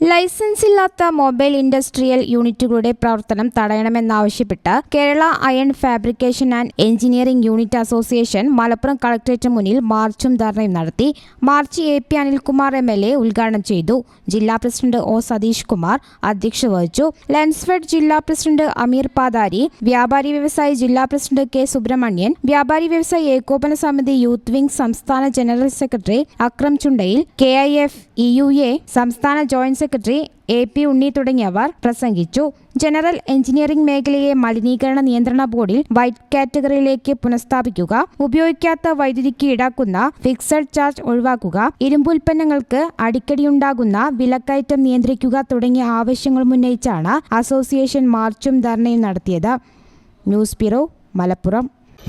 Licence ഇല്ലാത്ത mobile industrial യൂണിറ്റുകളുടെ പ്രവർത്തനം തടയണമെന്നാവശ്യപ്പെട്ട് Kerala iron fabrication and engineering unit association Malappuram collectorate മുന്നിൽ മാർച്ചും ധർണയും നടത്തി. മാർച്ച് AP അനിൽകുമാർ MLA ഉദ്ഘാടനം ചെയ്തു. ജില്ലാ പ്രസിഡന്റ് O സതീഷ് കുമാർ അധ്യക്ഷത വഹിച്ചു. ലെൻസ്ഫെഡ് ജില്ലാ പ്രസിഡന്റ് അമീർ പാതാരി, വ്യാപാരി വ്യവസായി ജില്ലാ പ്രസിഡന്റ് K സുബ്രഹ്മണ്യൻ, വ്യാപാരി വ്യവസായി ഏകോപന സമിതി യൂത്ത് വിംഗ് സംസ്ഥാന general secretary Akram ചുണ്ടയിൽ, KIF EUA സംസ്ഥാന ജോയിന്റ് സെക്രട്ടറി AP ഉണ്ണി തുടങ്ങിയവർ പ്രസംഗിച്ചു. ജനറൽ എഞ്ചിനീയറിംഗ് മേഖലയെ മലിനീകരണ നിയന്ത്രണ ബോർഡിൽ വൈറ്റ് കാറ്റഗറിയിലേക്ക് പുനഃസ്ഥാപിക്കുക, ഉപയോഗിക്കാത്ത വൈദ്യുതിക്ക് ഈടാക്കുന്ന ഫിക്സഡ് ചാർജ് ഒഴിവാക്കുക, ഇരുമ്പുൽപ്പന്നങ്ങൾക്ക് അടിക്കടിയുണ്ടാകുന്ന വിലക്കയറ്റം നിയന്ത്രിക്കുക തുടങ്ങിയ ആവശ്യങ്ങൾ ഉന്നയിച്ചാണ് അസോസിയേഷൻ മാർച്ചും ധർണയും നടത്തിയത്. News bureau, Malappuram.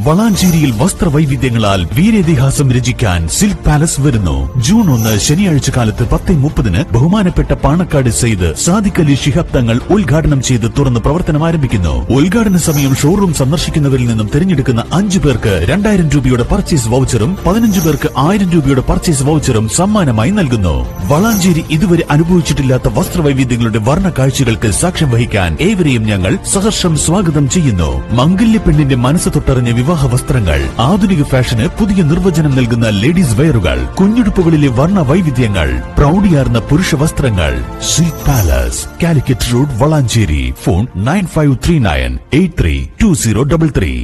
വളാഞ്ചേരിയിൽ വസ്ത്രവൈവിധ്യങ്ങളാൽ വീരേതിഹാസം രചിക്കാൻ സിൽക്ക് പാലസ് വരുന്നു. ജൂൺ 1 ശനിയാഴ്ച കാലത്ത് 10:30 ബഹുമാനപ്പെട്ട പാണക്കാട് സെയ്ദ് സാദിഖ് അലി ശിഹാബ് തങ്ങൾ ഉദ്ഘാടനം ചെയ്ത് തുറന്ന് പ്രവർത്തനം ആരംഭിക്കുന്നു. ഉദ്ഘാടന സമയം ഷോറൂം സന്ദർശിക്കുന്നവരിൽ നിന്നും തിരഞ്ഞെടുക്കുന്ന 5 പേർക്ക് 2000 രൂപയുടെ പർച്ചേസ് വൗച്ചറും 15 പേർക്ക് 1000 രൂപയുടെ പർച്ചേസ് വൗച്ചറും സമ്മാനമായി നൽകുന്നു. വളാഞ്ചേരി ഇതുവരെ അനുഭവിച്ചിട്ടില്ലാത്ത വസ്ത്രവൈവിധ്യങ്ങളുടെ വർണ്ണ കാഴ്ചകൾക്ക് സാക്ഷ്യം വഹിക്കാൻ ഏവരെയും ഞങ്ങൾ സഹർഷം സ്വാഗതം ചെയ്യുന്നു. മംഗല്യ പെണ്ണിന്റെ മനസ്സ് തൊട്ടറിഞ്ഞ വിവാഹ വസ്ത്രങ്ങൾ, ആധുനിക ഫാഷന് പുതിയ നിർവചനം നൽകുന്ന ലേഡീസ് വെയറുകൾ, കുഞ്ഞുടുപ്പുകളിലെ വർണ്ണ വൈവിധ്യങ്ങൾ, പ്രൗഢിയാർന്ന പുരുഷ വസ്ത്രങ്ങൾ. Silk palace, Calicut road, Valanchery. Phone 9539832033.